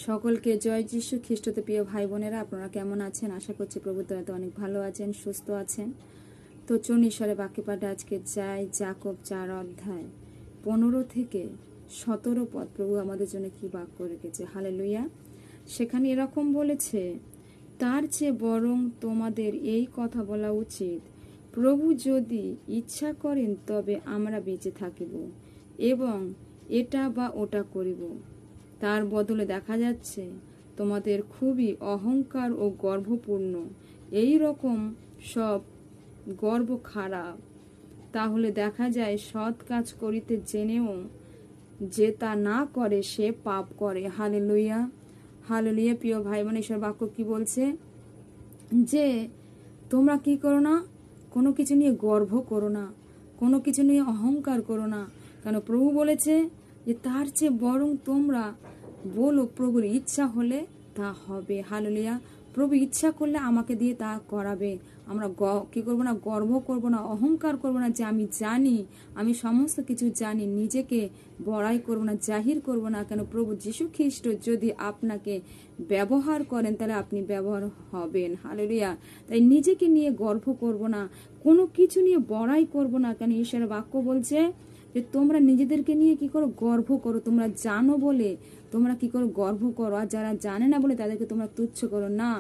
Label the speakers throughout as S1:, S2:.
S1: সকলকে জয় যিশু খ্রিস্টতে। প্রিয় ভাই বোনেরা, আপনারা কেমন আছেন? আশা করছি প্রভুর দয়াতে অনেক ভালো আছেন, সুস্থ আছেন। তো চলুন ঈশ্বরের বাক্যপাঠে আজকে যাই। যাকব 4 অধ্যায় 15 থেকে 17 পদ প্রভু আমাদের জন্য কি বাক্য রেখেছে। হালেলুয়া। সেখানে এরকম বলেছে, তার চেয়ে বরং তোমাদের এই কথা বলা উচিত, প্রভু যদি ইচ্ছা করেন তবে আমরা বেঁচে থাকিব এবং এটা বা ওটা করিব। তার বদলে দেখা যাচ্ছে তোমাদের খুবই অহংকার ও গর্বপূর্ণ। এই রকম সব গর্ব খারাপ। তাহলে দেখা যায় সৎ কাজ করিতে জেনেও যে তা না করে সে পাপ করে। Hallelujah, hallelujah. প্রিয় ভাই বোন, ঈশ্বর বাক্য কি বলছে? যে তোমরা কি করো না, কোনো কিছু নিয়ে গর্ব করো না, কোনো কিছু নিয়ে অহংকার করো না। কেন প্রভু বলেছে যে তার চেয়ে বরং তোমরা বলো প্রভুর ইচ্ছা হলে তা হবে। হালেলুয়া। প্রভু ইচ্ছা করলে আমাকে দিয়ে তা করাবে। আমরা কি করবো না, গর্ব করব না, অহংকার করব না যে আমি জানি, আমি সমস্ত কিছু জানি, নিজেকে বড়াই করব না, জাহির করব না। কেন প্রভু যীশু খ্রিস্ট যদি আপনাকে ব্যবহার করেন তাহলে আপনি ব্যবহার হবেন। হালেলুয়া। তাই নিজেকে নিয়ে গর্ব করব না, কোনো কিছু নিয়ে বড়াই করব না। কেন ঈশ্বরের বাক্য বলছে যে তোমরা নিজেদেরকে নিয়ে কি করো, গর্ব করো। তোমরা জানো বলে তোমরা কি করো, গর্ব করো। আর যারা জানে না বলে তাদেরকে তোমরা তুচ্ছ করো না।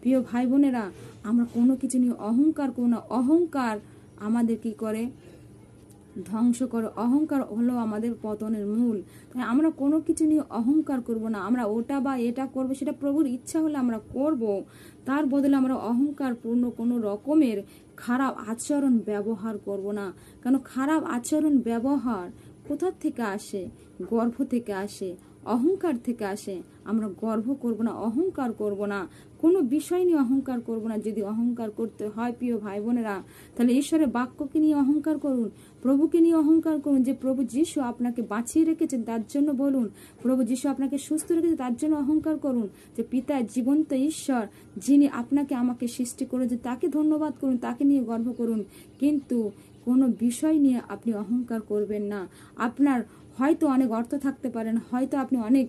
S1: প্রিয় ভাই বোনেরা, আমরা কোনো কিছু নিয়ে অহংকার করো না। অহংকার আমাদের কি করে, ধ্বংস করে। অহংকার হলো আমাদের পতনের মূল। তাই আমরা কোনো কিছু নিয়ে অহংকার করব না। আমরা ওটা বা এটা করব, সেটা প্রভুর ইচ্ছা হলে আমরা করব। তার বদলে আমরা অহংকার পূর্ণ কোনো রকমের খারাপ আচরণ ব্যবহার করব না। কেন খারাপ আচরণ ব্যবহার কোথা থেকে আসে? গর্ভ থেকে আসে, অহংকার থেকে আসে। আমরা গর্ব করব না, অহংকার করব না, কোনো বিষয় নিয়ে অহংকার করব না। যদি অহংকার করতে হয় প্রিয় ভাই বোনেরা, তাহলে ঈশ্বরের বাক্যকে নিয়ে অহংকার করুন, প্রভুকে নিয়ে অহংকার করুন। যে প্রভু যীশু আপনাকে বাঁচিয়ে রেখেছেন তার জন্য বলুন, প্রভু যীশু আপনাকে সুস্থ রেখেছে তার জন্য অহংকার করুন। যে পিতা জীবন্ত ঈশ্বর, যিনি আপনাকে আমাকে সৃষ্টি করেছে, তাকে ধন্যবাদ করুন, তাকে নিয়ে গর্ব করুন। কিন্তু কোনো বিষয় নিয়ে আপনি অহংকার করবেন না। আপনার হয়তো অনেক অর্থ থাকতে পারেন, হয়তো আপনি অনেক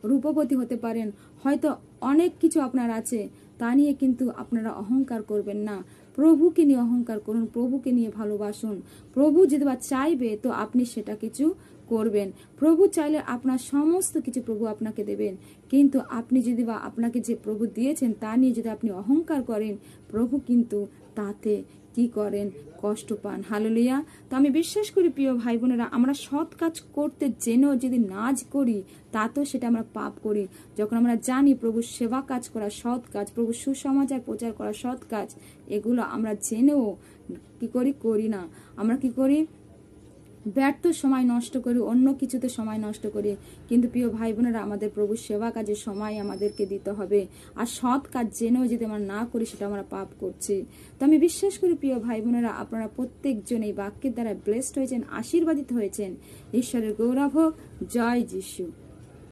S1: রূপবতী হতে পারেন, হয়তো অনেক কিছু আপনার আছে, তা নিয়ে কিন্তু আপনারা অহংকার করবেন না। প্রভুকে নিয়ে অহংকার করুন, প্রভুকে নিয়ে ভালোবাসুন। প্রভু যদি বা চাইবে তো আপনি সেটা কিছু করবেন। প্রভু চাইলে আপনার সমস্ত কিছু প্রভু আপনাকে দেবেন। কিন্তু আপনি যদি বা আপনাকে যে প্রভু দিয়েছেন তা নিয়ে যদি আপনি অহংকার করেন, প্রভু কিন্তু তাতে কি করেন, কষ্ট পান। হালেলুয়া। তো আমি বিশ্বাস করি প্রিয় ভাই বোনেরা, আমরা সৎ কাজ করতে জেনেও যদি নাজ করি তা তো সেটা আমরা পাপ করি। যখন আমরা জানি প্রভুর সেবা কাজ করা সৎ কাজ, প্রভু সুসমাচার প্রচার করা সৎ কাজ, এগুলো আমরা জেনেও কি করি না। আমরা কি করি, ব্যর্থ সময় নষ্ট করি, অন্য কিছুতে সময় নষ্ট করি। কিন্তু প্রিয় ভাই বোনেরা, আমাদের প্রভুর সেবা কাজে সময় আমাদেরকে দিতে হবে। আর সৎ কাজ জেনেও যদি আমরা না করি সেটা আমরা পাপ করছি। তো আমি বিশ্বাস করি প্রিয় ভাই বোনেরা, আপনারা প্রত্যেকজন এই বাক্যের দ্বারা ব্লেসড হয়েছেন, আশীর্বাদিত হয়েছেন। ঈশ্বরের গৌরব হোক। জয় যিশু।